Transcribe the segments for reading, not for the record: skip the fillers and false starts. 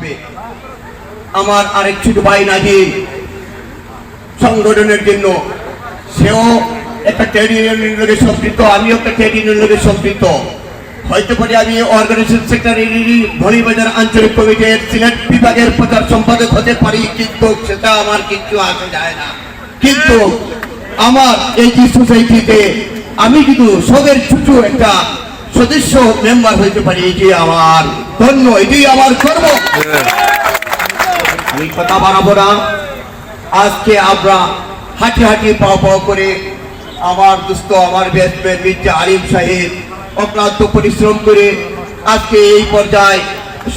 থাকবে। আমার আরেক ছোট ভাই নাজিম সংগঠনের জন্য, সেও একটা ট্রেড ইউনিয়নের লোকের সম্পৃক্ত, আমিও একটা ট্রেড ইউনিয়নের লোকের সম্পৃক্ত। হয়তো পারে আমি অর্গানাইজেশন সেক্রেটারি ভলিবাজার আঞ্চলিক কমিটির সিলেট বিভাগের প্রচার সম্পাদক হতে পারি, কিন্তু সেটা আমার কিছু আসে যায় না। কিন্তু আমার এই যে সোসাইটিতে আমি কিন্তু সবের ছোট একটা সদস্য মেম্বার হইতে পারি, এটি আমার ধন্য, এটি আমার গর্ব। আমি কথা বাড়াবো না। আজকে আমরা হাঁটি হাঁটি পাও পাও করে আমার দুস্থ আমার ব্যাটসম্যান মির্জা আলিম সাহেব অক্লান্ত পরিশ্রম করে আজকে এই পর্যায়ে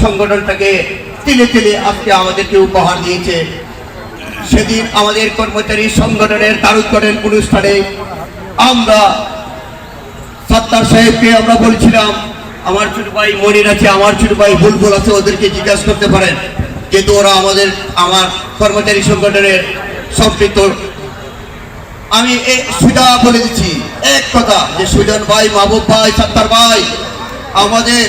সংগঠনটাকে তিলে তিলে আজকে আমাদেরকে উপহার দিয়েছে। সেদিন আমাদের কর্মচারী সংগঠনের তারুৎকরণ অনুষ্ঠানে আমরা সত্তার সাহেবকে আমরা বলছিলাম, আমার ছোট ভাই মনির আছে, আমার ছোট ভাই বুলবুল আছে, ওদেরকে জিজ্ঞাসা করতে পারেন, যেহেতু ওরা আমার কর্মচারী সংগঠনের সম্পৃক্ত। আমি সুজা বলে দিচ্ছি এক কথা, যে সুজন ভাই, মাহবুব ভাই, সত্তার ভাই, আমাদের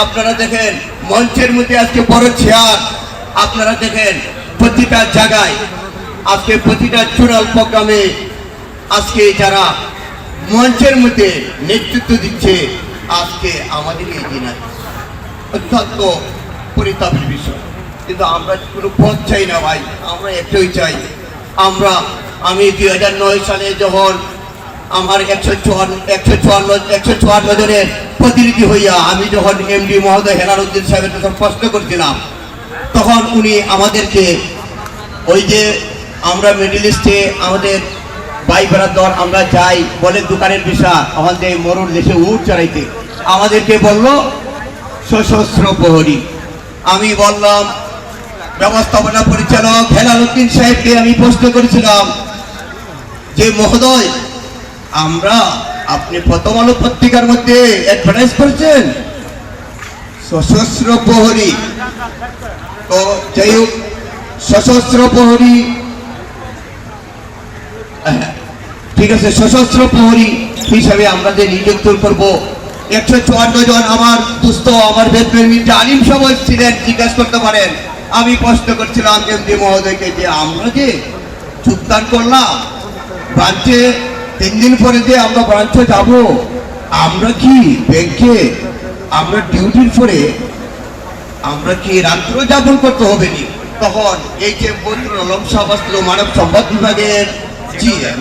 আপনারা দেখেন মঞ্চের মধ্যে আজকে বড় চেয়ার, আপনারা দেখেন প্রতিটা জায়গায় আজকে প্রতিটা চূড়াল প্রোগ্রামে আজকে যারা মঞ্চের মধ্যে নেতৃত্ব দিচ্ছে, আজকে আমাদের এই দিন অত্যন্ত পরিতাপের বিষয়। কিন্তু আমরা কোনো পথ চাই না ভাই, আমরা একটাই চাই। আমি 2009 সালে যখন আমার 154 জনের প্রতিনিধি হইয়া আমি যখন এমডি মহোদয় হেলালুদ্দিন সাহেবের যখন প্রশ্ন করছিলাম, তখন উনি আমাদেরকে ওই যে আমরা মিডল ইস্টে আমাদের ভাই বেড়ার আমরা যাই বলে দোকানের বিষয়, আমাদের মরুর দেশে উট চড়াইতে আমাদেরকে বলল সশস্ত্র প্রহরী। আমি বললাম ব্যবস্থাপনা পরিচালক হেলালুদ্দিন সাহেবকে আমি প্রশ্ন করেছিলাম যে মহোদয়, আপনি প্রথম আলো পত্রিকার মধ্যে অ্যাডভার্টাইজ করেছেন সশস্ত্র প্রহরী, তো যাই হোক সশস্ত্র প্রহরী, ঠিক আছে, সশস্ত্র প্রহরী হিসাবে আমরা যে নিযুক্ত করবো 154 জন আমার দুস্থ আমার মির্জা আলিম সাহেব ছিলেন, জিজ্ঞাসা করতে পারেন। আমি প্রশ্ন করছিলাম এমডি মহোদয়কে যে আমরা যে যোগদান করলাম ব্রাঞ্চে, 3 দিন পরে যে আমরা ব্রাঞ্চে যাব, আমরা কি ব্যাংকে আমরা ডিউটির পরে আমরা কি রাত্র যাপন করতে হবে নি? তখন এই যে বদরুল আলম সাহেব আসলো মানব সম্পদ বিভাগের জিএম,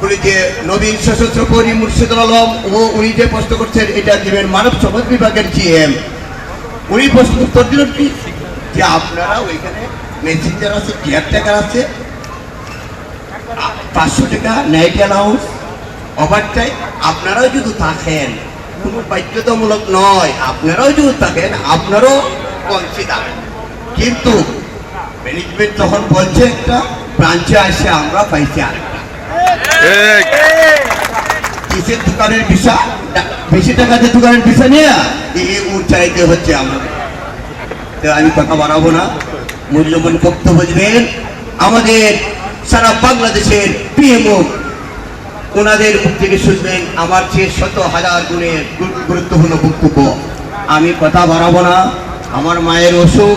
উনি যে নবীন সশস্ত্র প্রহরী মুর্শিদুল আলম, উনি যে প্রশ্ন করছেন এটা দিবেন মানব সম্পদ বিভাগের জিএম। উনি প্রশ্ন উত্তর দিলেন কি যে আপনারা ওইখানে মেসেঞ্জার আছে, কেয়ারটেকার আছে, 500 টাকা নাইট অ্যালাউন্স, ওভারটাইম, আপনারাও যদি থাকেন, কোনো বাধ্যতামূলক নয়, আপনারাও যদি থাকেন আপনারও কনসিডার। কিন্তু ম্যানেজমেন্ট তখন বলছে একটা, ব্রাঞ্চে আসে আমরা পাইছি আরেকটা। কিসের দোকানের বিষয়, বেশি টাকাতে দোকানের বিষয় নিয়ে এই উচ্চারিত হচ্ছে আমাদের। আমি কথা বাড়াবো না, মূল্যবান বক্তব্য দিবেন আমাদের সারা বাংলাদেশের পিএমও, ওনাদের মুখ থেকে শুনবেন আমার চেয়ে 100,000 গুণের গুরুত্বপূর্ণ বক্তব্য। আমি কথা বাড়াবো না, আমার মায়ের অসুখ,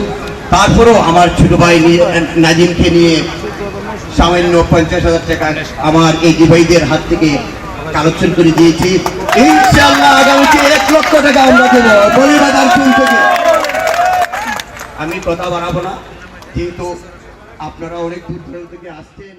তারপরেও আমার ছোট ভাই নাজিমকে নিয়ে সামান্য 50,000 টাকা আমার এই ভাইদের হাত থেকে কালেকশন করে দিয়েছি। ইনশাআল্লাহ আগামীতে 1 লক্ষ টাকা আমরা দেবো বলিবাজার ফুল থেকে। আমি কথা বাড়াবো না, যেহেতু আপনারা অনেক দূর দূরান্ত থেকে আসছেন।